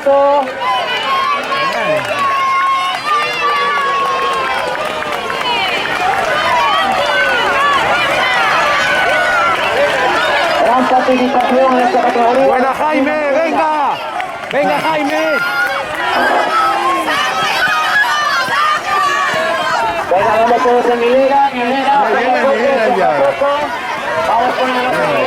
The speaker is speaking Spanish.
poco. Gran participación en esta categoría. Buena Jaime, venga. Venga Jaime. Venga, vamos todos en hilera, Hilera ya. poco. Vamos con el